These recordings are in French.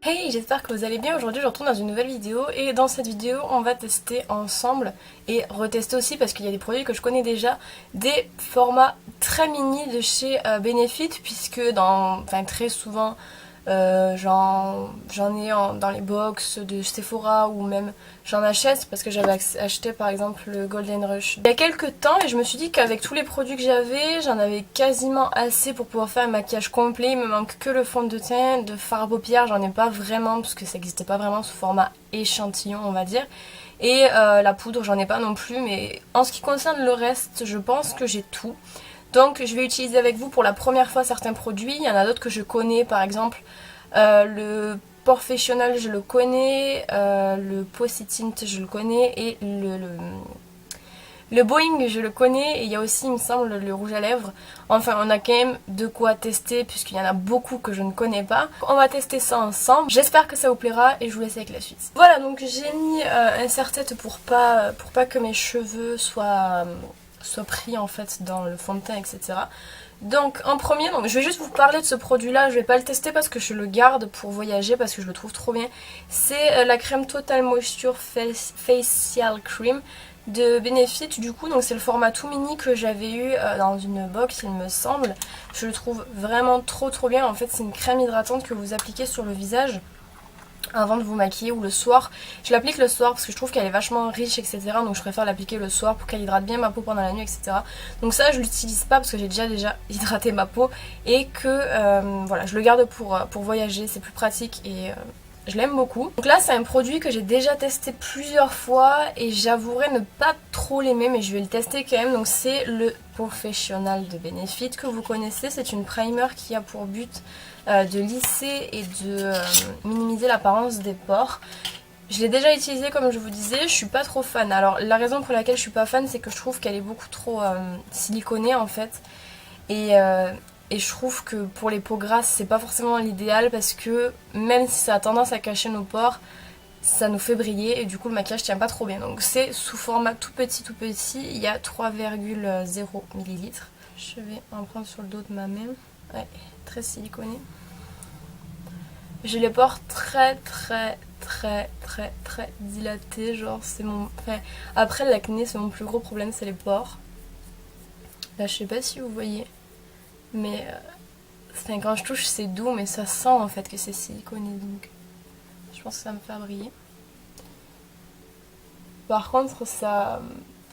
Hey, j'espère que vous allez bien. Aujourd'hui je retourne dans une nouvelle vidéo et dans cette vidéo on va tester ensemble et retester aussi parce qu'il y a des produits que je connais déjà, des formats très mini de chez Benefit, puisque très souvent j'en ai dans les box de Sephora, ou même j'en achète parce que j'avais acheté par exemple le Golden Rush il y a quelques temps et je me suis dit qu'avec tous les produits que j'en avais quasiment assez pour pouvoir faire un maquillage complet. Il me manque que le fond de teint, de fard à paupières j'en ai pas vraiment parce que ça n'existait pas vraiment sous format échantillon on va dire. Et la poudre j'en ai pas non plus, mais en ce qui concerne le reste je pense que j'ai tout. Donc je vais utiliser avec vous pour la première fois certains produits. Il y en a d'autres que je connais, par exemple le Professional je le connais, le Positint je le connais, et le Boeing je le connais, et il y a aussi il me semble le rouge à lèvres. Enfin on a quand même de quoi tester puisqu'il y en a beaucoup que je ne connais pas. On va tester ça ensemble, j'espère que ça vous plaira et je vous laisse avec la suite. Voilà, donc j'ai mis un serre-tête pour pas que mes cheveux soient pris en fait dans le fond de teint, etc. Donc en premier, je vais juste vous parler de ce produit là, je vais pas le tester parce que je le garde pour voyager parce que je le trouve trop bien. C'est la crème Total Moisture Facial Cream de Benefit du coup, donc c'est le format tout mini que j'avais eu dans une box il me semble. Je le trouve vraiment trop bien. En fait c'est une crème hydratante que vous appliquez sur le visage avant de vous maquiller, ou le soir. Je l'applique le soir parce que je trouve qu'elle est vachement riche, etc. Donc je préfère l'appliquer le soir pour qu'elle hydrate bien ma peau pendant la nuit, etc. Donc ça je l'utilise pas parce que j'ai déjà hydraté ma peau et que voilà, je le garde pour voyager, c'est plus pratique et je l'aime beaucoup. Donc là c'est un produit que j'ai déjà testé plusieurs fois et j'avouerai ne pas trop l'aimer, mais je vais le tester quand même. Donc c'est le Professional de Benefit que vous connaissez. C'est une primer qui a pour but de lisser et de minimiser l'apparence des pores. Je l'ai déjà utilisé comme je vous disais, je suis pas trop fan. Alors la raison pour laquelle je suis pas fan, c'est que je trouve qu'elle est beaucoup trop siliconée en fait. Et je trouve que pour les peaux grasses c'est pas forcément l'idéal, parce que même si ça a tendance à cacher nos pores, ça nous fait briller et du coup le maquillage tient pas trop bien. Donc c'est sous format tout petit, il y a 3,0 ml. Je vais en prendre sur le dos de ma main. Ouais, très siliconé. J'ai les pores très dilatés, genre c'est mon... Enfin, après l'acné c'est mon plus gros problème, c'est les pores. Là je sais pas si vous voyez, mais quand je touche c'est doux, mais ça sent en fait que c'est siliconé, donc je pense que ça va me faire briller. Par contre ça,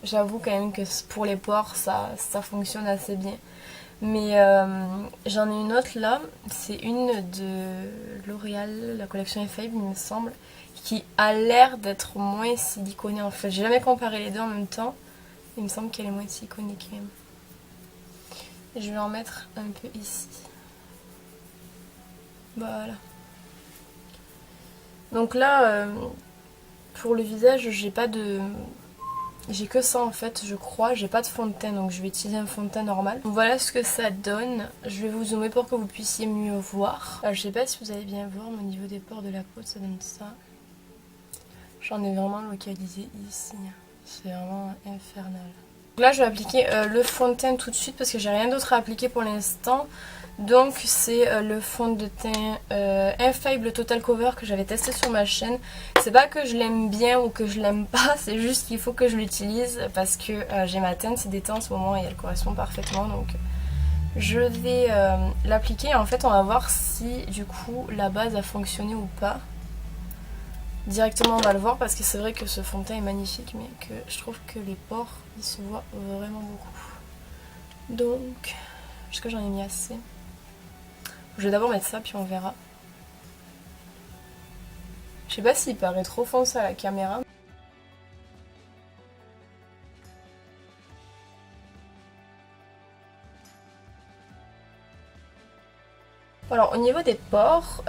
j'avoue quand même que pour les pores ça fonctionne assez bien. Mais j'en ai une autre là, c'est une de L'Oréal, la collection F5 il me semble, qui a l'air d'être moins siliconée en fait. J'ai jamais comparé les deux en même temps, il me semble qu'elle est moins siliconée quand même. Et je vais en mettre un peu ici. Voilà. Donc là, pour le visage, j'ai que ça en fait, je crois. J'ai pas de fond de teint, donc je vais utiliser un fond de teint normal. Donc voilà ce que ça donne. Je vais vous zoomer pour que vous puissiez mieux voir. Je sais pas si vous allez bien voir, mais au niveau des pores de la peau, ça donne ça. J'en ai vraiment localisé ici. C'est vraiment infernal. Donc là, je vais appliquer le fond de teint tout de suite parce que j'ai rien d'autre à appliquer pour l'instant. Donc c'est le fond de teint Infallible Total Cover que j'avais testé sur ma chaîne. C'est pas que je l'aime bien ou que je l'aime pas, c'est juste qu'il faut que je l'utilise parce que j'ai ma teinte d'été en ce moment et elle correspond parfaitement. Donc je vais l'appliquer. En fait on va voir si du coup la base a fonctionné ou pas. Directement on va le voir parce que c'est vrai que ce fond de teint est magnifique, mais que je trouve que les pores ils se voient vraiment beaucoup. Donc est-ce que j'en ai mis assez? Je vais d'abord mettre ça puis on verra. Je sais pas s'il paraît trop foncé à la caméra. Alors au niveau des pores,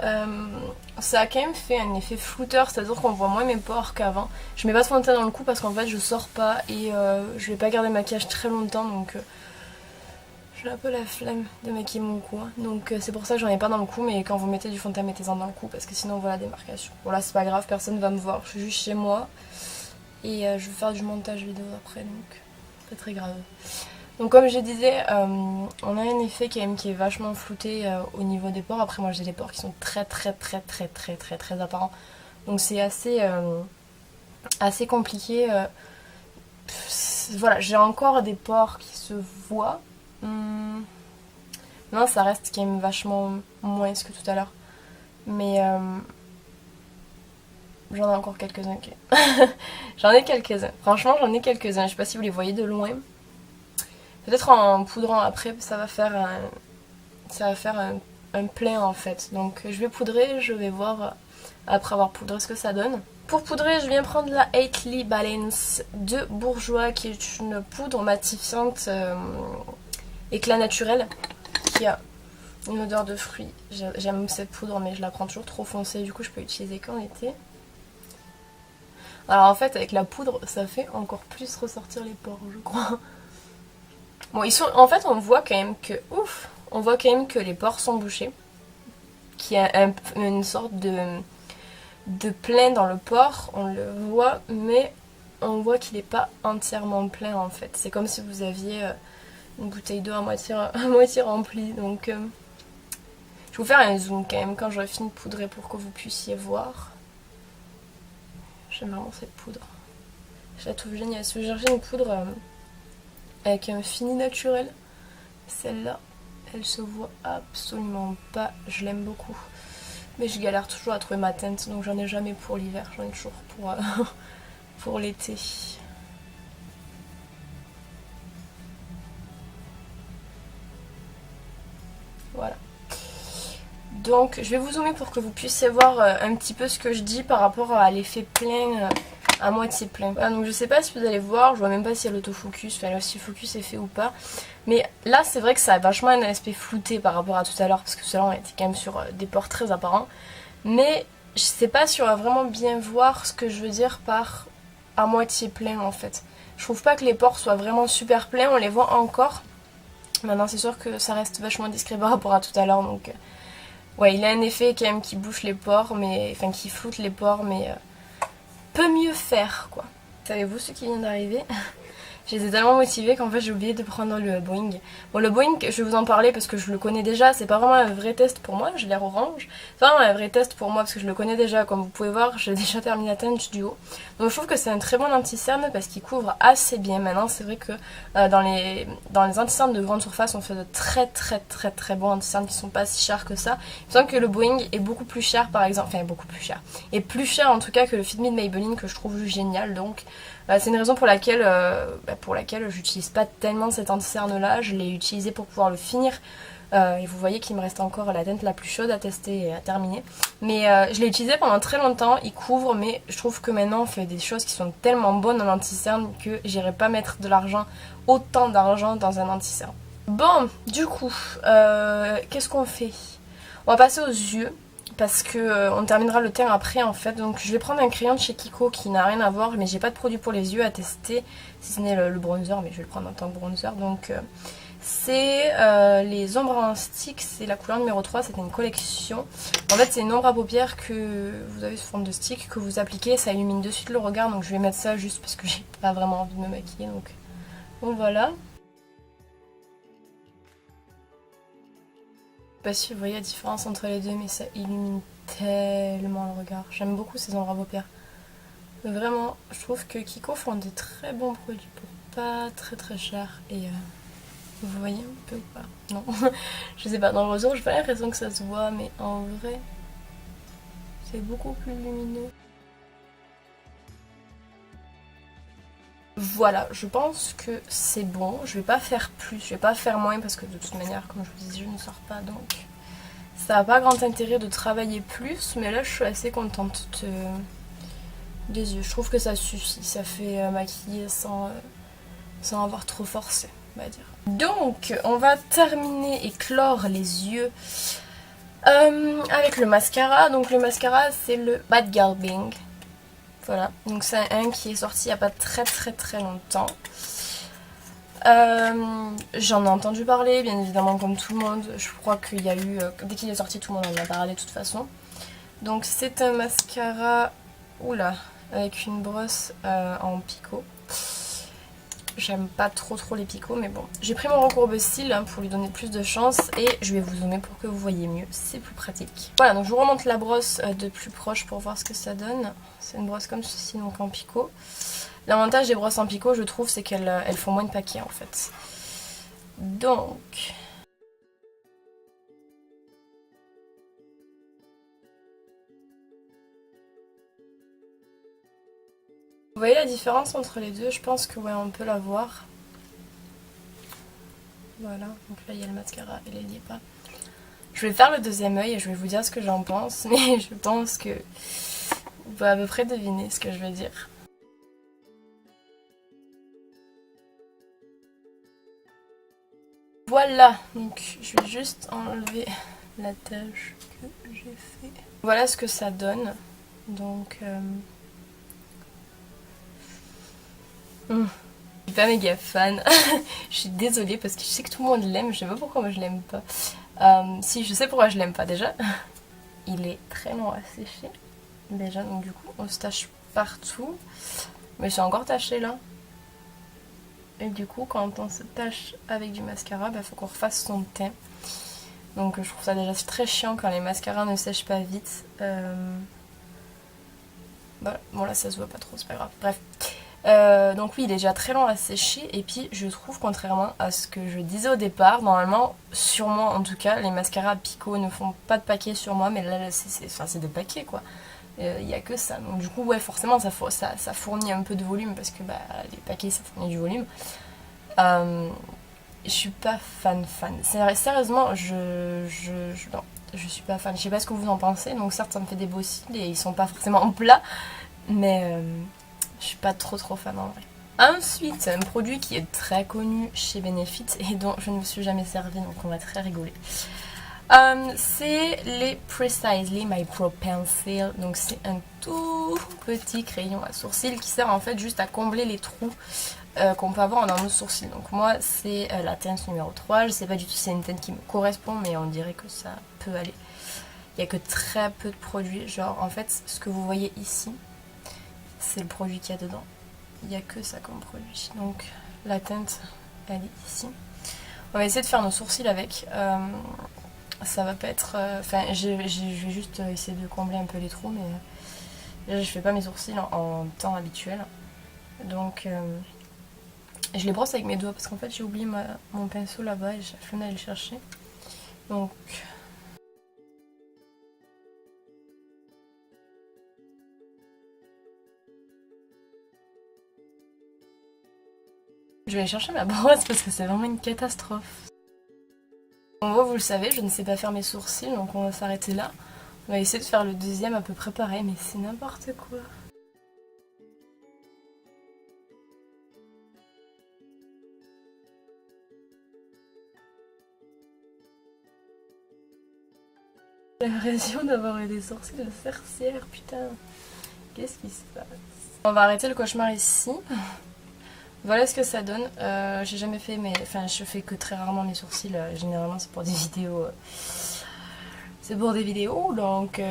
ça a quand même fait un effet flouteur, c'est-à-dire qu'on voit moins mes pores qu'avant. Je mets pas de fond de teint dans le cou parce qu'en fait je sors pas et je vais pas garder le maquillage très longtemps, donc j'ai un peu la flemme de maquiller mon cou. Donc c'est pour ça que j'en ai pas dans le cou, mais quand vous mettez du fond de teint, mettez-en dans le cou parce que sinon on voit la démarcation. Bon là c'est pas grave, personne va me voir, je suis juste chez moi et je vais faire du montage vidéo après, donc pas très grave. Donc comme je disais, on a un effet quand même qui est vachement flouté au niveau des pores. Après moi j'ai des pores qui sont très apparents. Donc c'est assez compliqué. Voilà, j'ai encore des pores qui se voient. Non, ça reste quand même vachement moins que tout à l'heure. Mais j'en ai encore quelques-uns. Okay. J'en ai quelques-uns. Franchement, j'en ai quelques-uns. Je sais pas si vous les voyez de loin. Peut-être en poudrant après, ça va faire un plein en fait. Donc je vais poudrer, je vais voir après avoir poudré ce que ça donne. Pour poudrer, je viens prendre la Eightley Balance de Bourjois, qui est une poudre matifiante éclat naturel, qui a une odeur de fruits. J'aime cette poudre, mais je la prends toujours trop foncée, du coup je peux l'utiliser qu'en été. Alors en fait, avec la poudre, ça fait encore plus ressortir les pores, je crois. Bon, en fait, on voit quand même que, on voit quand même que les pores sont bouchés, qu'il y a une sorte de plein dans le pore, on le voit, mais on voit qu'il n'est pas entièrement plein en fait. C'est comme si vous aviez une bouteille d'eau à moitié remplie. Donc, je vais vous faire un zoom quand même quand j'aurai fini de poudrer pour que vous puissiez voir. J'aime vraiment cette poudre. Je la trouve géniale. Si vous cherchez une poudre avec un fini naturel, celle-là, elle se voit absolument pas. Je l'aime beaucoup. Mais je galère toujours à trouver ma teinte, donc j'en ai jamais pour l'hiver, j'en ai toujours pour l'été. Voilà. Donc je vais vous zoomer pour que vous puissiez voir un petit peu ce que je dis par rapport à l'effet plein, à moitié plein. Voilà, donc je sais pas si vous allez voir, je vois même pas si l'autofocus, enfin si le focus est fait ou pas. Mais là c'est vrai que ça a vachement un aspect flouté par rapport à tout à l'heure, parce que cela on était quand même sur des pores très apparents. Mais je sais pas si on va vraiment bien voir ce que je veux dire par à moitié plein en fait. Je trouve pas que les pores soient vraiment super pleins, on les voit encore. Maintenant c'est sûr que ça reste vachement discret par rapport à tout à l'heure, donc ouais, il a un effet quand même qui bouche les pores, mais enfin qui floute les pores, mais peut mieux faire quoi. Savez-vous ce qui vient d'arriver? J'étais tellement motivée qu'en fait j'ai oublié de prendre le Boeing. Bon, le Boeing, je vais vous en parler parce que je le connais déjà, c'est pas vraiment un vrai test pour moi, j'ai l'air orange. C'est vraiment un vrai test pour moi parce que je le connais déjà, comme vous pouvez voir, j'ai déjà terminé la teinte du haut. Donc je trouve que c'est un très bon anti-cerne parce qu'il couvre assez bien. Maintenant c'est vrai que dans les anti-cernes de grande surface on fait de très bons anti-cernes qui sont pas si chers que ça. Il me semble que le Boeing est beaucoup plus cher par exemple, enfin beaucoup plus cher, et plus cher en tout cas que le Fit Me de Maybelline que je trouve génial, donc c'est une raison pour laquelle j'utilise pas tellement cet anti-cerne là. Je l'ai utilisé pour pouvoir le finir et vous voyez qu'il me reste encore la teinte la plus chaude à tester et à terminer, mais je l'ai utilisé pendant très longtemps, il couvre, mais je trouve que maintenant on fait des choses qui sont tellement bonnes en anti-cerne que j'irai pas mettre de l'argent, autant d'argent dans un anti-cerne. Bon, du coup qu'est-ce qu'on fait? On va passer aux yeux, parce que on terminera le teint après en fait. Donc je vais prendre un crayon de chez Kiko qui n'a rien à voir, mais j'ai pas de produit pour les yeux à tester, si ce n'est le bronzer, mais je vais le prendre en tant que bronzer. Donc c'est les ombres en stick, c'est la couleur numéro 3, c'est une collection. En fait c'est une ombre à paupières que vous avez sous forme de stick, que vous appliquez, ça illumine de suite le regard. Donc je vais mettre ça juste parce que j'ai pas vraiment envie de me maquiller, donc voilà. Je sais pas si vous voyez la différence entre les deux, mais ça illumine tellement le regard. J'aime beaucoup ces ombres à paupières. Vraiment, je trouve que Kiko font des très bons produits pour pas très cher. Et vous voyez un peu ou pas? Non, je sais pas, dans le retour j'ai pas l'impression que ça se voit, mais en vrai c'est beaucoup plus lumineux. Voilà, je pense que c'est bon. Je vais pas faire plus, je vais pas faire moins parce que de toute manière, comme je vous disais, je ne sors pas, donc ça n'a pas grand intérêt de travailler plus. Mais là, je suis assez contente des yeux. Je trouve que ça suffit, ça fait maquiller sans avoir trop forcé, on va dire. Donc, on va terminer et clore les yeux avec le mascara. Donc le mascara, c'est le Bad Girl Bing. Voilà, donc c'est un qui est sorti il n'y a pas très longtemps. J'en ai entendu parler, bien évidemment, comme tout le monde. Je crois qu'il y a eu, dès qu'il est sorti, tout le monde en a parlé de toute façon. Donc c'est un mascara, oula, avec une brosse en picot. J'aime pas trop les picots, mais bon. J'ai pris mon recourbe-cils hein, pour lui donner plus de chance et je vais vous zoomer pour que vous voyez mieux. C'est plus pratique. Voilà, donc je vous remonte la brosse de plus proche pour voir ce que ça donne. C'est une brosse comme ceci, donc en picot. L'avantage des brosses en picot, je trouve, c'est qu'elles font moins de paquets en fait. Donc... Vous voyez la différence entre les deux? Je pense que ouais, on peut la voir. Voilà, donc là il y a le mascara et là il n'y est pas. Je vais faire le deuxième œil et je vais vous dire ce que j'en pense, mais je pense que vous pouvez à peu près deviner ce que je vais dire. Voilà, donc je vais juste enlever la tache que j'ai fait. Voilà ce que ça donne. Donc... Je suis pas méga fan. Je suis désolée parce que je sais que tout le monde l'aime. Je sais pas pourquoi moi je l'aime pas. Si, je sais pourquoi je l'aime pas déjà. Il est très long à sécher. Déjà, donc du coup on se tache partout. Mais c'est encore taché là. Et du coup quand on se tâche avec du mascara, bah, faut qu'on refasse son teint. Donc je trouve ça déjà très chiant quand les mascaras ne sèchent pas vite. Voilà. Bon là ça se voit pas trop, c'est pas grave. Bref. Donc oui, il est déjà très long à sécher et puis je trouve, contrairement à ce que je disais au départ, normalement, sur moi en tout cas, les mascaras Pico ne font pas de paquets sur moi, mais là c'est des paquets quoi. Il n'y a que ça, donc du coup ouais forcément ça fournit un peu de volume parce que bah, les paquets ça fournit du volume. Je suis pas fan. Sérieusement, non, je suis pas fan. Je sais pas ce que vous en pensez, donc certes ça me fait des beaux cils et ils sont pas forcément plats, mais... je suis pas trop fan en vrai. Ensuite, un produit qui est très connu chez Benefit et dont je ne me suis jamais servi, donc on va très rigoler. C'est les Precisely My Pro Pencil. Donc c'est un tout petit crayon à sourcils qui sert en fait juste à combler les trous qu'on peut avoir dans nos sourcils. Donc moi c'est la teinte numéro 3. Je sais pas du tout si c'est une teinte qui me correspond, mais on dirait que ça peut aller. Il n'y a que très peu de produits. Genre en fait ce que vous voyez ici, c'est le produit qu'il y a dedans. Il n'y a que ça comme produit. Donc la teinte, elle est ici. On va essayer de faire nos sourcils avec. Ça va pas être... Enfin, je vais juste essayer de combler un peu les trous, mais là, je fais pas mes sourcils en temps habituel. Donc, je les brosse avec mes doigts parce qu'en fait, j'ai oublié mon pinceau là-bas et j'ai la flemme d'aller le chercher. Donc... je vais aller chercher ma brosse parce que c'est vraiment une catastrophe. Bon, moi, vous le savez, je ne sais pas faire mes sourcils, donc on va s'arrêter là. On va essayer de faire le deuxième à peu près pareil, mais c'est n'importe quoi. J'ai l'impression d'avoir eu des sourcils de sorcière, putain. Qu'est-ce qui se passe? On va arrêter le cauchemar ici. Voilà ce que ça donne. J'ai jamais fait enfin je fais que très rarement mes sourcils. Généralement c'est pour des vidéos. C'est pour des vidéos donc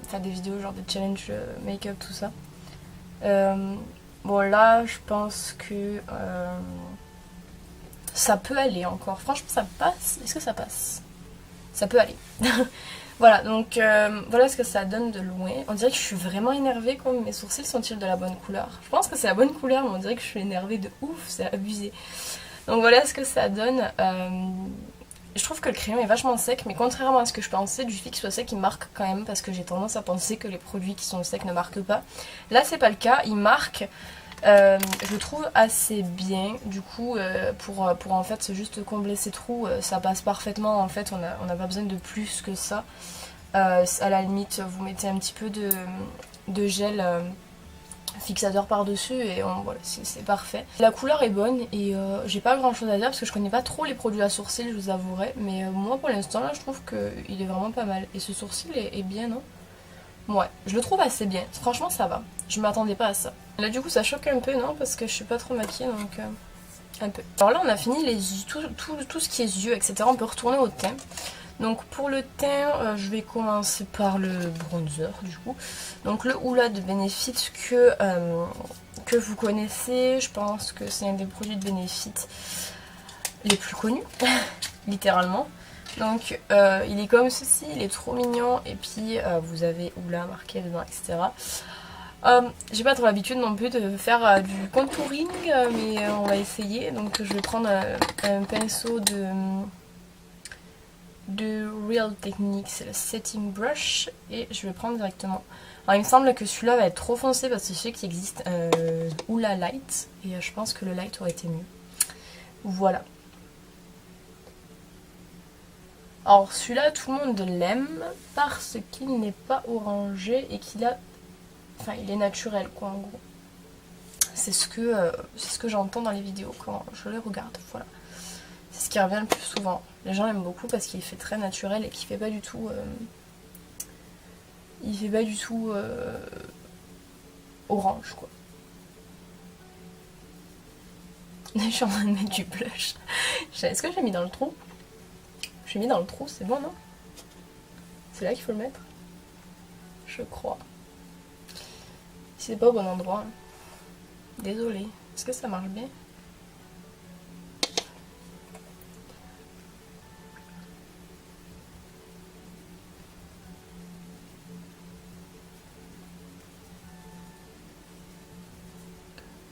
enfin des vidéos genre de challenge make-up tout ça. Bon là je pense que ça peut aller encore. Franchement ça passe. Est-ce que ça passe? Ça peut aller. Voilà, donc voilà ce que ça donne de loin. On dirait que je suis vraiment énervée, comme mes sourcils sont-ils de la bonne couleur? Je pense que c'est la bonne couleur, mais on dirait que je suis énervée de ouf, c'est abusé. Donc voilà ce que ça donne. Je trouve que le crayon est vachement sec, mais contrairement à ce que je pensais, du fait qu'il soit sec, il marque quand même, parce que j'ai tendance à penser que les produits qui sont secs ne marquent pas. Là c'est pas le cas, il marque. Je le trouve assez bien, du coup pour en fait juste combler ces trous, ça passe parfaitement en fait, on n'a pas besoin de plus que ça. À la limite vous mettez un petit peu de gel fixateur par dessus et voilà, c'est parfait. La couleur est bonne et j'ai pas grand chose à dire parce que je connais pas trop les produits à sourcils, je vous avouerai, mais moi pour l'instant là je trouve qu'il est vraiment pas mal et ce sourcil est bien, non? Ouais, je le trouve assez bien, franchement ça va, je m'attendais pas à ça. Là du coup ça choque un peu, non? Parce que je suis pas trop maquillée donc un peu. Alors là on a fini tout ce qui est yeux, etc. On peut retourner au teint. Donc pour le teint, je vais commencer par le bronzer du coup. Donc le Hoola de Benefit que vous connaissez. Je pense que c'est un des produits de Benefit les plus connus, littéralement. Donc il est comme ceci, il est trop mignon. Et puis vous avez Hoola marqué dedans, etc. J'ai pas trop l'habitude non plus de faire du contouring, mais on va essayer. Donc je vais prendre un pinceau de Real Techniques, c'est le Setting Brush, et je vais prendre directement. Alors il me semble que celui-là va être trop foncé parce que je sais qu'il existe un Hoola Light, et je pense que le Light aurait été mieux. Voilà. Alors celui-là, tout le monde l'aime parce qu'il n'est pas orangé et qu'il a... Enfin, il est naturel quoi en gros. C'est ce que j'entends dans les vidéos quand je les regarde, voilà. C'est ce qui revient le plus souvent. Les gens l'aiment beaucoup parce qu'il fait très naturel et qu'il fait pas du tout... il fait pas du tout orange quoi. Je suis en train de mettre du blush. Est-ce que j'ai mis dans le trou? J'ai mis dans le trou, c'est bon non? C'est là qu'il faut le mettre? Je crois. C'est pas au bon endroit. Désolée. Est-ce que ça marche bien?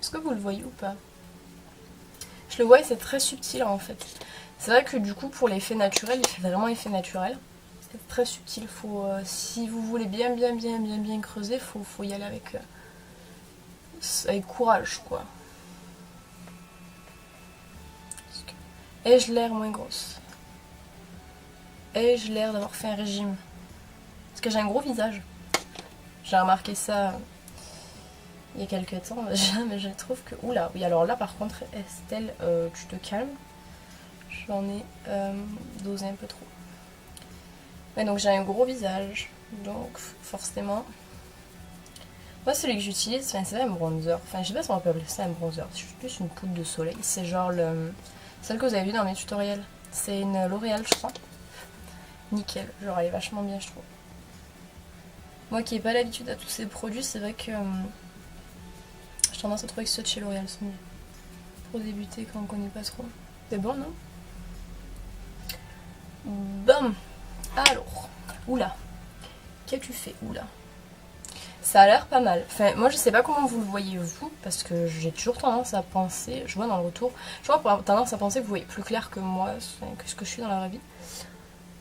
Est-ce que vous le voyez ou pas? Je le vois et c'est très subtil en fait. C'est vrai que du coup pour l'effet naturel, il fait vraiment effet naturel. C'est très subtil. Faut, si vous voulez bien creuser, faut y aller avec courage quoi. Ai-je l'air moins grosse? Ai-je l'air d'avoir fait un régime? Parce que j'ai un gros visage. J'ai remarqué ça il y a quelques temps déjà, mais je trouve que... Oula, oui alors là par contre Estelle, tu te calmes. J'en ai dosé un peu trop. Ouais, donc j'ai un gros visage, donc forcément... Moi celui que j'utilise, c'est un bronzer. Enfin je sais pas si on peut appeler ça un bronzer, c'est plus une poudre de soleil. C'est genre celle que vous avez vue dans mes tutoriels. C'est une L'Oréal je crois. Nickel, genre elle est vachement bien je trouve. Moi qui n'ai pas l'habitude à tous ces produits, c'est vrai que j'ai tendance à trouver que ceux de chez L'Oréal sont mieux. Pour débuter quand on connaît pas trop. C'est bon non? Bam. Alors, oula. Qu'as-tu fait? Oula. Ça a l'air pas mal. Enfin, moi je sais pas comment vous le voyez vous, parce que j'ai toujours tendance à penser, je vois dans le retour, je vois tendance à penser que vous voyez plus clair que moi, que ce que je suis dans la vraie vie.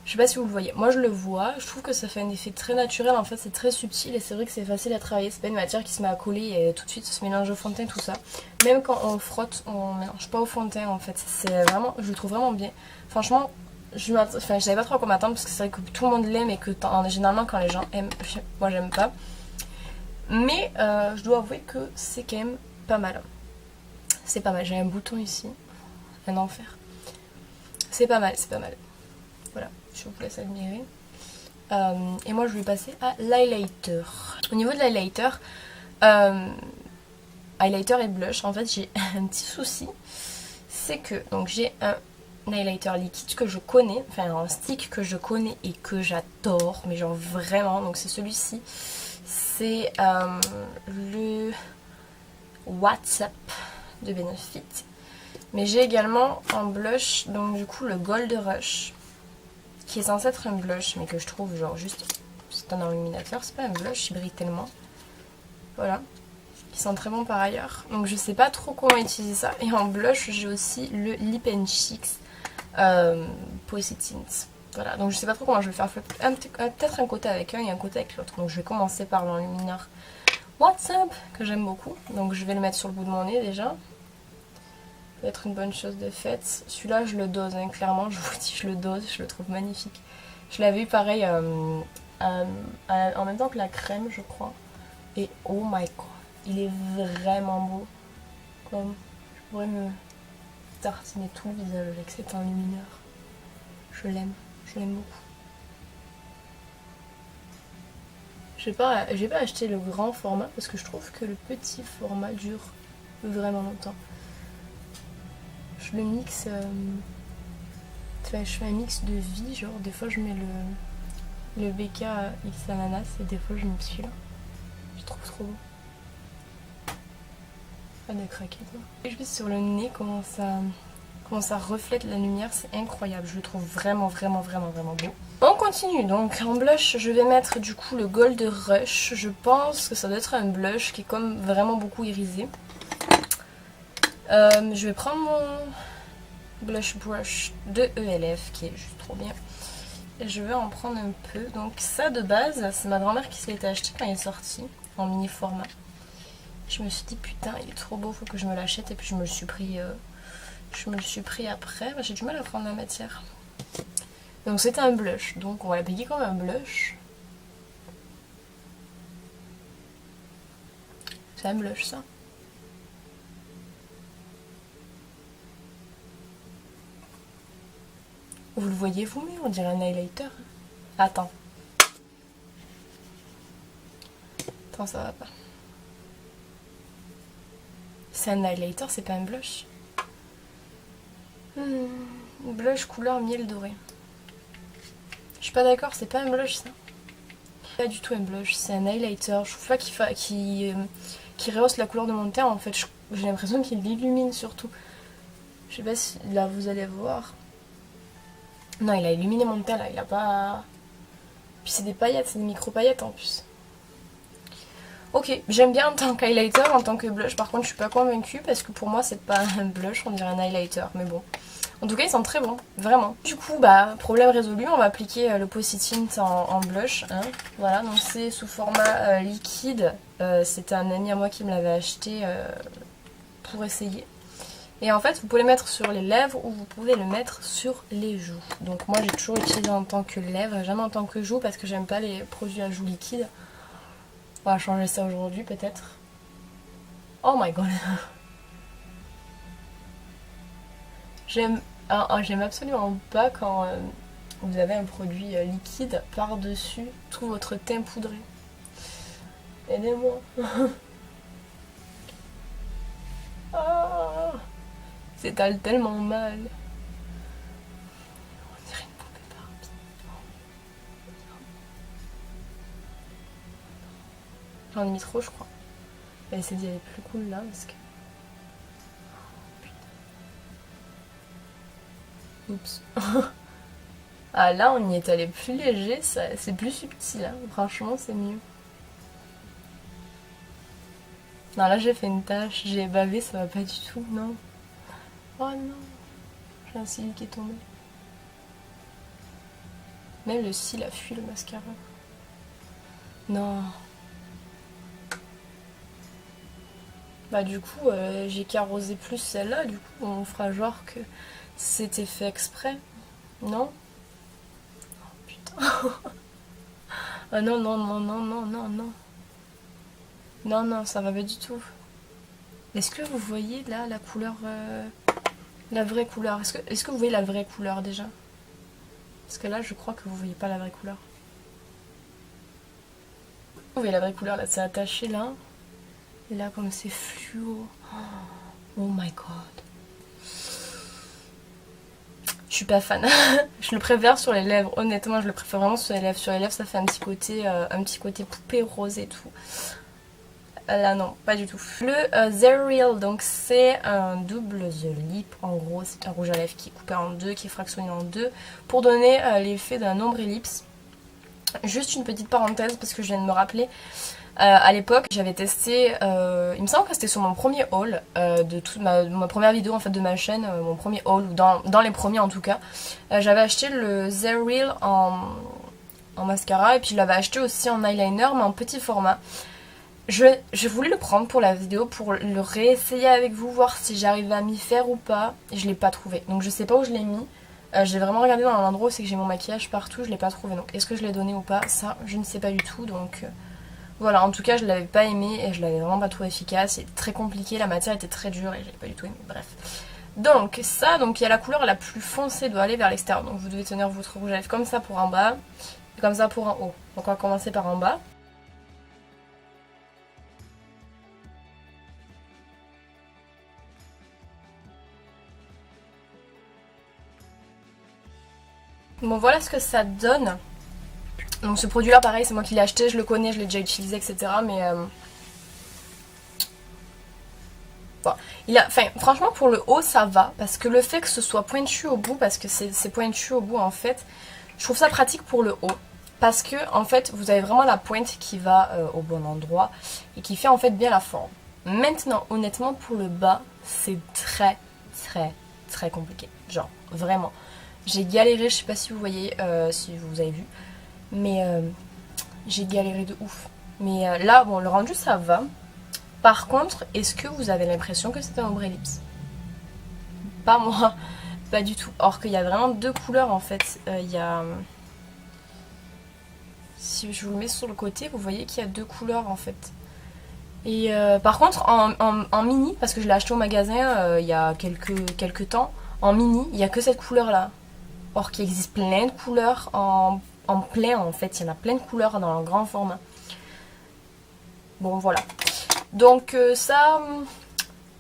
Je sais pas si vous le voyez. Moi je le vois, je trouve que ça fait un effet très naturel, en fait c'est très subtil et c'est vrai que c'est facile à travailler. C'est pas une matière qui se met à coller et tout de suite ça se mélange au fond de teint, tout ça. Même quand on frotte, on mélange pas au fond de teint en fait. C'est vraiment, je le trouve vraiment bien. Franchement, je savais pas trop à quoi m'attendre parce que c'est vrai que tout le monde l'aime et que généralement quand les gens aiment, moi j'aime pas. Mais je dois avouer que c'est quand même pas mal. C'est pas mal, j'ai un bouton ici, un enfer. C'est pas mal, c'est pas mal. Voilà, je vous laisse admirer. Et moi je vais passer à l'highlighter. Au niveau de l'highlighter, highlighter et blush, en fait j'ai un petit souci. C'est que donc j'ai un highlighter liquide que je connais, enfin un stick que je connais et que j'adore, mais genre vraiment, donc c'est celui-ci. C'est le WhatsApp de Benefit. Mais j'ai également un blush, donc du coup le Gold Rush, qui est censé être un blush, mais que je trouve genre juste, c'est un enluminateur, c'est pas un blush, il brille tellement. Voilà, qui sent très bon par ailleurs. Donc je sais pas trop comment utiliser ça. Et en blush, j'ai aussi le Lip & Cheeks Poesy Tints. Voilà, donc je sais pas trop comment je vais faire. Peut-être un côté avec un et un côté avec l'autre. Donc je vais commencer par l'enlumineur WhatsApp, que j'aime beaucoup. Donc je vais le mettre sur le bout de mon nez déjà. Peut-être une bonne chose de faite. Celui-là, je le dose, hein, clairement, je vous dis, je le dose, je le trouve magnifique. Je l'avais eu pareil en même temps que la crème, je crois. Et oh my god, il est vraiment beau. Comme je pourrais me tartiner tout le visage avec cet enlumineur. Je l'aime beaucoup. J'ai pas acheté le grand format parce que je trouve que le petit format dure vraiment longtemps. Je le mixe Je fais un mix de vie, genre des fois je mets le BK X ananas et des fois je mets celui-là. Je trouve trop beau. Pas de craquer quoi. Et juste sur le nez comment ça reflète la lumière, c'est incroyable. Je le trouve vraiment beau. On continue, donc en blush je vais mettre du coup le Gold Rush. Je pense que ça doit être un blush qui est comme vraiment beaucoup irisé. Je vais prendre mon blush brush de ELF qui est juste trop bien. Et je vais en prendre un peu. Donc ça de base, c'est ma grand-mère qui se l'était acheté quand il est sorti en mini format. Je me suis dit putain il est trop beau, faut que je me l'achète et puis je me le suis pris après. J'ai du mal à prendre la matière. Donc c'était un blush, donc on va l'appliquer comme un blush. C'est un blush ça. Vous le voyez vous, mais on dirait un highlighter. Attends. Attends, ça va pas. C'est un highlighter, c'est pas un blush. Blush couleur miel doré. Je suis pas d'accord, c'est pas un blush ça. Pas du tout un blush, c'est un highlighter. Je trouve pas qu'il rehausse la couleur de mon teint en fait. J'ai l'impression qu'il l'illumine surtout. Je sais pas si là vous allez voir. Non, il a illuminé mon teint là, il a pas... Puis c'est des paillettes, c'est des micro paillettes en plus. Ok, j'aime bien en tant qu'highlighter, en tant que blush. Par contre, je suis pas convaincue parce que pour moi, c'est pas un blush, on dirait un highlighter. Mais bon. En tout cas, ils sont très bons, vraiment. Du coup, bah, problème résolu, on va appliquer le Posit-Tint en blush. Hein. Voilà, donc c'est sous format liquide. C'était un ami à moi qui me l'avait acheté pour essayer. Et en fait, vous pouvez le mettre sur les lèvres ou vous pouvez le mettre sur les joues. Donc moi, j'ai toujours utilisé en tant que lèvres, jamais en tant que joues parce que j'aime pas les produits à joues liquides. On va changer ça aujourd'hui peut-être. Oh my god. J'aime absolument pas quand vous avez un produit liquide par-dessus tout votre teint poudré. Aidez-moi. Ah, s'étale tellement mal. On dirait une poupée Barbie. J'en ai mis trop, je crois. Je vais essayer d'y aller plus cool là parce que... Oups. Ah là on y est allé plus léger, c'est plus subtil, hein. Franchement c'est mieux. Non là j'ai fait une tache, j'ai bavé, ça va pas du tout, non. Oh non, j'ai un cil qui est tombé. Même le cil a fui le mascara. Non. Bah du coup j'ai carrosé plus celle-là, du coup on fera genre que c'était fait exprès. Non? Oh putain. Ah non, non, non, non, non, non, non. Non, non, ça va pas du tout. Est-ce que vous voyez là la couleur... la vraie couleur? Est-ce que vous voyez la vraie couleur déjà? Parce que là je crois que vous voyez pas la vraie couleur. Vous voyez la vraie couleur là, c'est attaché là. Et là comme c'est fluo. Oh my god. Je suis pas fan. Je le préfère sur les lèvres. Honnêtement, je le préfère vraiment sur les lèvres. Sur les lèvres, ça fait un petit côté poupée rose et tout. Là, non, pas du tout. Le The Real, donc c'est un double The Lip. En gros, c'est un rouge à lèvres qui est coupé en deux, qui est fractionné en deux, pour donner l'effet d'un ombre ellipse. Juste une petite parenthèse, parce que je viens de me rappeler. À l'époque, j'avais testé, il me semble que c'était sur mon premier haul de toute ma première vidéo en fait de ma chaîne, mon premier haul, ou dans les premiers en tout cas. J'avais acheté le The Real en mascara et puis je l'avais acheté aussi en eyeliner mais en petit format. Je voulais le prendre pour la vidéo pour le réessayer avec vous, voir si j'arrivais à m'y faire ou pas. Et je l'ai pas trouvé, donc je sais pas où je l'ai mis. J'ai vraiment regardé dans l'endroit où c'est que j'ai mon maquillage partout, je l'ai pas trouvé. Donc est-ce que je l'ai donné ou pas? Ça, je ne sais pas du tout, donc... Voilà, en tout cas je l'avais pas aimé et je l'avais vraiment pas trouvé efficace, c'était très compliqué, la matière était très dure et je l'avais pas du tout aimé, bref. Donc ça, donc il y a la couleur la plus foncée doit aller vers l'extérieur, donc vous devez tenir votre rouge à lèvres comme ça pour en bas et comme ça pour en haut. Donc on va commencer par en bas. Bon voilà ce que ça donne. Donc ce produit là pareil c'est moi qui l'ai acheté, je le connais, je l'ai déjà utilisé etc. Mais bon. Enfin franchement pour le haut ça va. Parce que le fait que ce soit pointu au bout, parce que c'est pointu au bout en fait, je trouve ça pratique pour le haut. Parce que en fait vous avez vraiment la pointe qui va au bon endroit et qui fait en fait bien la forme. Maintenant honnêtement pour le bas c'est très compliqué. Genre vraiment. J'ai galéré, je sais pas si vous voyez, si vous avez vu. Mais j'ai galéré de ouf. Mais là bon le rendu ça va. Par contre est-ce que vous avez l'impression que c'est un ombre ellipse? Pas moi. Pas du tout. Or qu'il y a vraiment deux couleurs en fait. Il y a... Si je vous le mets sur le côté, vous voyez qu'il y a deux couleurs en fait. Et par contre en mini, parce que je l'ai acheté au magasin il y a quelques temps, en mini, il n'y a que cette couleur là. Or qu'il existe plein de couleurs en plein en fait, il y en a plein de couleurs dans le grand format. Bon voilà. Donc ça,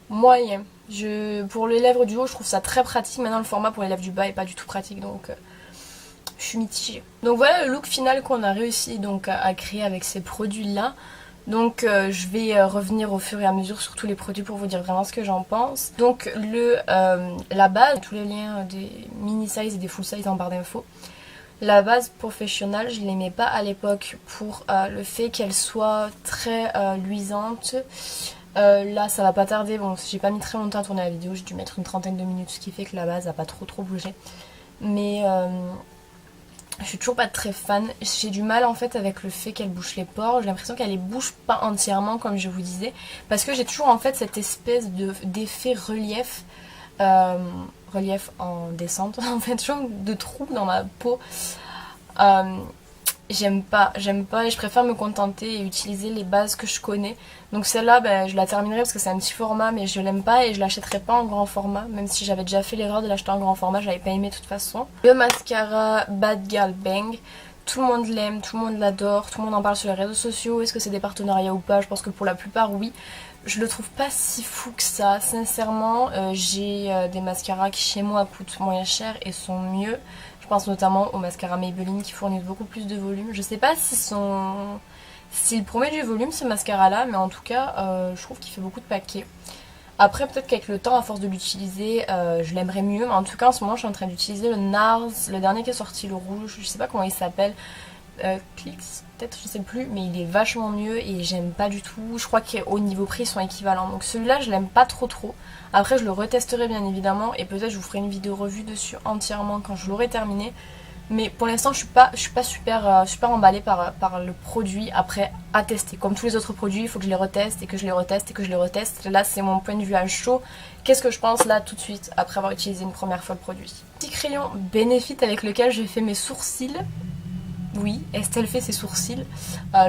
moyen. Pour les lèvres du haut, je trouve ça très pratique. Maintenant le format pour les lèvres du bas est pas du tout pratique, donc je suis mitigée. Donc voilà le look final qu'on a réussi donc à créer avec ces produits là. Donc je vais revenir au fur et à mesure sur tous les produits pour vous dire vraiment ce que j'en pense. Donc la base, tous les liens des mini size et des full size en barre d'infos. La base professionnelle, je ne l'aimais pas à l'époque pour le fait qu'elle soit très luisante. Là ça va pas tarder, bon j'ai pas mis très longtemps à tourner la vidéo, j'ai dû mettre une trentaine de minutes, ce qui fait que la base a pas trop bougé. Mais je suis toujours pas très fan, j'ai du mal en fait avec le fait qu'elle bouche les pores, j'ai l'impression qu'elle les bouche pas entièrement comme je vous disais. Parce que j'ai toujours en fait cette espèce d'effet relief. Relief en descente en fait, toujours de trous dans ma peau. J'aime pas et je préfère me contenter et utiliser les bases que je connais. Donc celle-là je la terminerai parce que c'est un petit format mais je l'aime pas et je l'achèterai pas en grand format, même si j'avais déjà fait l'erreur de l'acheter en grand format, j'avais pas aimé de toute façon. Le mascara Bad Girl Bang, tout le monde l'aime, tout le monde l'adore, tout le monde en parle sur les réseaux sociaux. Est-ce que c'est des partenariats ou pas? Je pense que pour la plupart oui. Je le trouve pas si fou que ça, sincèrement. J'ai des mascaras qui chez moi coûtent moins cher et sont mieux. Je pense notamment au mascara Maybelline qui fournissent beaucoup plus de volume. Je sais pas s'il promet du volume ce mascara là, mais en tout cas je trouve qu'il fait beaucoup de paquets. Après peut-être qu'avec le temps, à force de l'utiliser, je l'aimerais mieux. Mais en tout cas en ce moment je suis en train d'utiliser le NARS, le dernier qui est sorti, le rouge, je sais pas comment il s'appelle. Clicks, peut-être, je sais plus, mais il est vachement mieux et j'aime pas du tout. Je crois qu'au niveau prix ils sont équivalents, donc celui-là je l'aime pas trop. Après je le retesterai bien évidemment et peut-être je vous ferai une vidéo revue dessus entièrement quand je l'aurai terminé. Mais pour l'instant je suis pas super emballée par le produit. Après à tester, comme tous les autres produits il faut que je les reteste et que je les reteste et que je les reteste. Là c'est mon point de vue à chaud. Qu'est-ce que je pense là tout de suite après avoir utilisé une première fois le produit? Petit crayon Benefit avec lequel j'ai fait mes sourcils. Oui, Estelle fait ses sourcils.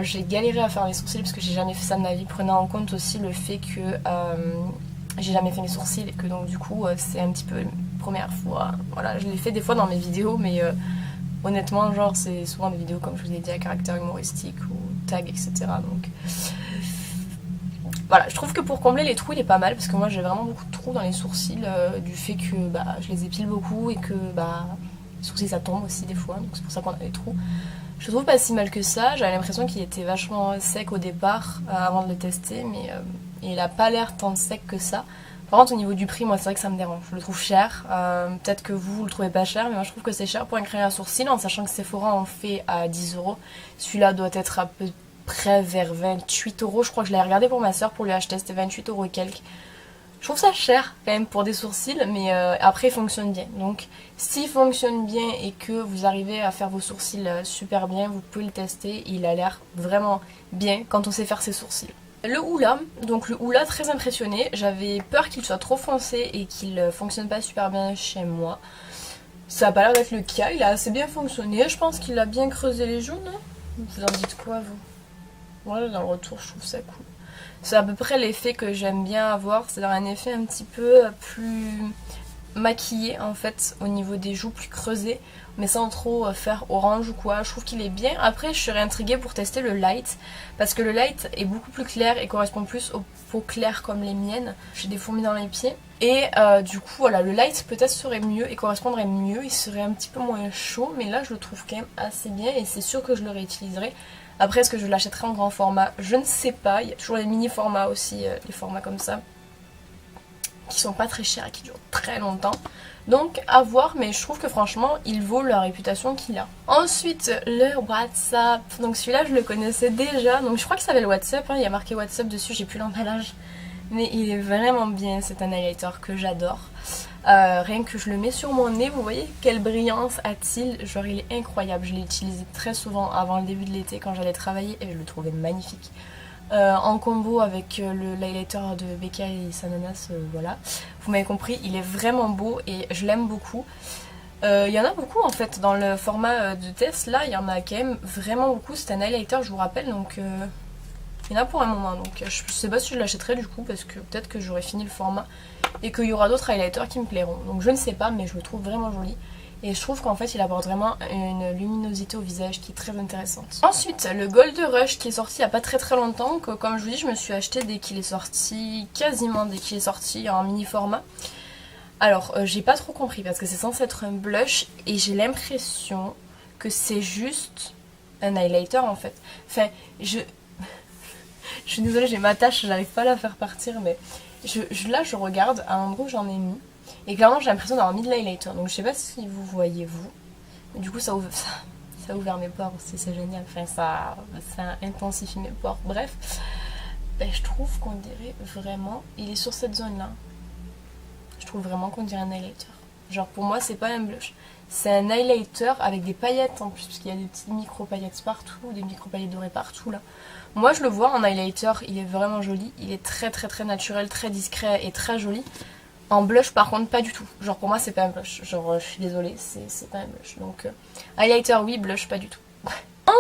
J'ai galéré à faire mes sourcils parce que j'ai jamais fait ça de ma vie, prenant en compte aussi le fait que j'ai jamais fait mes sourcils et que donc du coup c'est un petit peu une première fois. Voilà, je l'ai fait des fois dans mes vidéos mais honnêtement genre c'est souvent des vidéos comme je vous ai dit à caractère humoristique ou tag etc. Donc voilà, je trouve que pour combler les trous il est pas mal parce que moi j'ai vraiment beaucoup de trous dans les sourcils du fait que je les épile beaucoup et que les sourcils ça tombe aussi des fois, donc c'est pour ça qu'on a des trous. Je trouve pas si mal que ça, j'avais l'impression qu'il était vachement sec au départ avant de le tester, mais il a pas l'air tant sec que ça. Par contre au niveau du prix, moi c'est vrai que ça me dérange, je le trouve cher, peut-être que vous le trouvez pas cher, mais moi je trouve que c'est cher pour un crayon à sourcils, en sachant que Sephora en fait à 10 €. Celui-là doit être à peu près vers 28 €, je crois que je l'ai regardé pour ma soeur pour lui acheter, c'était 28 € et quelques. Je trouve ça cher quand même pour des sourcils, mais après il fonctionne bien. Donc s'il fonctionne bien et que vous arrivez à faire vos sourcils super bien, vous pouvez le tester. Il a l'air vraiment bien quand on sait faire ses sourcils. Le Hoola, donc le Hoola très impressionné. J'avais peur qu'il soit trop foncé et qu'il fonctionne pas super bien chez moi. Ça a pas l'air d'être le cas, il a assez bien fonctionné. Je pense qu'il a bien creusé les joues, non? Vous en dites quoi vous? Moi dans le retour je trouve ça cool. C'est à peu près l'effet que j'aime bien avoir, c'est un effet un petit peu plus maquillé en fait au niveau des joues, plus creusé, mais sans trop faire orange ou quoi. Je trouve qu'il est bien. Après je serais intriguée pour tester le light, parce que le light est beaucoup plus clair et correspond plus aux peaux claires comme les miennes. J'ai des fourmis dans les pieds. Et du coup voilà, le light peut-être serait mieux et correspondrait mieux, il serait un petit peu moins chaud, mais là je le trouve quand même assez bien et c'est sûr que je le réutiliserai. Après est-ce que je l'achèterai en grand format? Je ne sais pas, il y a toujours les mini formats aussi, les formats comme ça, qui sont pas très chers et qui durent très longtemps. Donc à voir, mais je trouve que franchement il vaut la réputation qu'il a. Ensuite le WhatsApp, donc celui-là je le connaissais déjà, donc je crois qu'il s'appelle WhatsApp, hein. Il y a marqué WhatsApp dessus, j'ai plus l'emballage. Mais il est vraiment bien, c'est un highlighter que j'adore. Rien que je le mets sur mon nez, vous voyez quelle brillance a-t-il? Genre il est incroyable, je l'ai utilisé très souvent avant le début de l'été quand j'allais travailler et je le trouvais magnifique. En combo avec le highlighter de Becca et Sananas, voilà. Vous m'avez compris, il est vraiment beau et je l'aime beaucoup. Il y en a beaucoup en fait dans le format de test, là il y en a quand même vraiment beaucoup. C'est un highlighter, je vous rappelle, donc... il y en a pour un moment, donc je sais pas si je l'achèterai du coup parce que peut-être que j'aurai fini le format et qu'il y aura d'autres highlighters qui me plairont. Donc je ne sais pas, mais je le trouve vraiment joli et je trouve qu'en fait il apporte vraiment une luminosité au visage qui est très intéressante. Ensuite le Gold Rush qui est sorti il n'y a pas très longtemps, que comme je vous dis je me suis acheté dès qu'il est sorti, quasiment dès qu'il est sorti en mini format. Alors j'ai pas trop compris parce que c'est censé être un blush et j'ai l'impression que c'est juste un highlighter en fait. Enfin je suis désolée, j'ai ma tâche, j'arrive pas à la faire partir, mais là je regarde à l'endroit où j'en ai mis, et clairement j'ai l'impression d'avoir mis de l'highlighter, donc je sais pas si vous voyez vous, mais du coup ça a ouvert mes pores aussi, c'est génial, enfin ça intensifie mes pores, bref, ben, je trouve qu'on dirait vraiment, il est sur cette zone là, je trouve vraiment qu'on dirait un highlighter, genre pour moi c'est pas un blush, c'est un highlighter avec des paillettes en plus, parce qu'il y a des petites micro paillettes partout, des micro paillettes dorées partout là. Moi je le vois en highlighter, il est vraiment joli, il est très naturel, très discret et très joli. En blush par contre pas du tout, genre pour moi c'est pas un blush, genre je suis désolée, c'est pas un blush. Donc highlighter oui, blush pas du tout.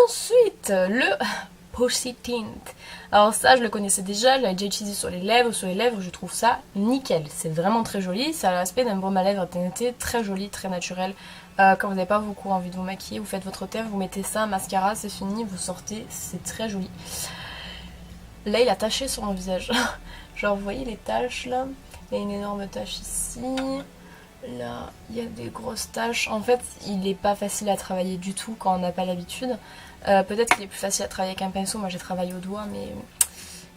Ensuite le Poshi Tint. Alors ça je le connaissais déjà, je l'avais déjà utilisé sur les lèvres je trouve ça nickel. C'est vraiment très joli, ça a l'aspect d'un baume à lèvres teinté, très joli, très naturel. Quand vous n'avez pas beaucoup envie de vous maquiller, vous faites votre teint, vous mettez ça, mascara, c'est fini, vous sortez, c'est très joli. Là il a taché sur mon visage, genre vous voyez les taches là, il y a une énorme tache ici, là il y a des grosses taches, en fait il n'est pas facile à travailler du tout quand on n'a pas l'habitude. Peut-être qu'il est plus facile à travailler avec un pinceau, moi j'ai travaillé au doigt mais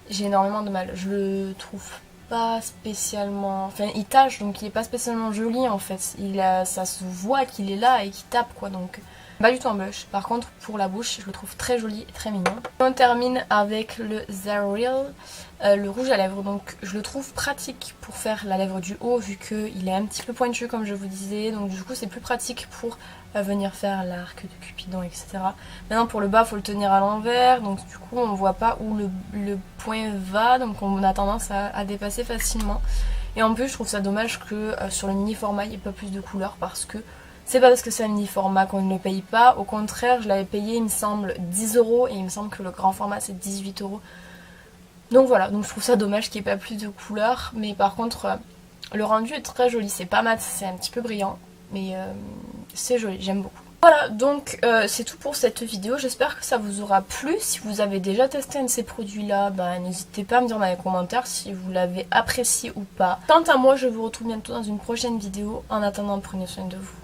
j'ai énormément de mal, je le trouve pas spécialement, enfin il tache donc il est pas spécialement joli en fait, ça se voit qu'il est là et qu'il tape quoi, donc pas du tout un blush. Par contre pour la bouche je le trouve très joli et très mignon. On termine avec le Zareel, le rouge à lèvres, donc je le trouve pratique pour faire la lèvre du haut vu qu'il est un petit peu pointu comme je vous disais, donc du coup c'est plus pratique pour venir faire l'arc de Cupidon etc. Maintenant pour le bas il faut le tenir à l'envers, donc du coup on voit pas où le point va, donc on a tendance à dépasser facilement. Et en plus je trouve ça dommage que sur le mini format il n'y ait pas plus de couleurs, parce que c'est pas parce que c'est un mini format qu'on ne le paye pas, au contraire je l'avais payé il me semble 10 € et il me semble que le grand format c'est 18 €. Donc voilà, donc je trouve ça dommage qu'il n'y ait pas plus de couleurs, mais par contre le rendu est très joli, c'est pas mat, c'est un petit peu brillant, mais c'est joli, j'aime beaucoup. Voilà, donc c'est tout pour cette vidéo, j'espère que ça vous aura plu. Si vous avez déjà testé un de ces produits là, bah, n'hésitez pas à me dire dans les commentaires si vous l'avez apprécié ou pas. Quant à moi, je vous retrouve bientôt dans une prochaine vidéo. En attendant, prenez soin de vous.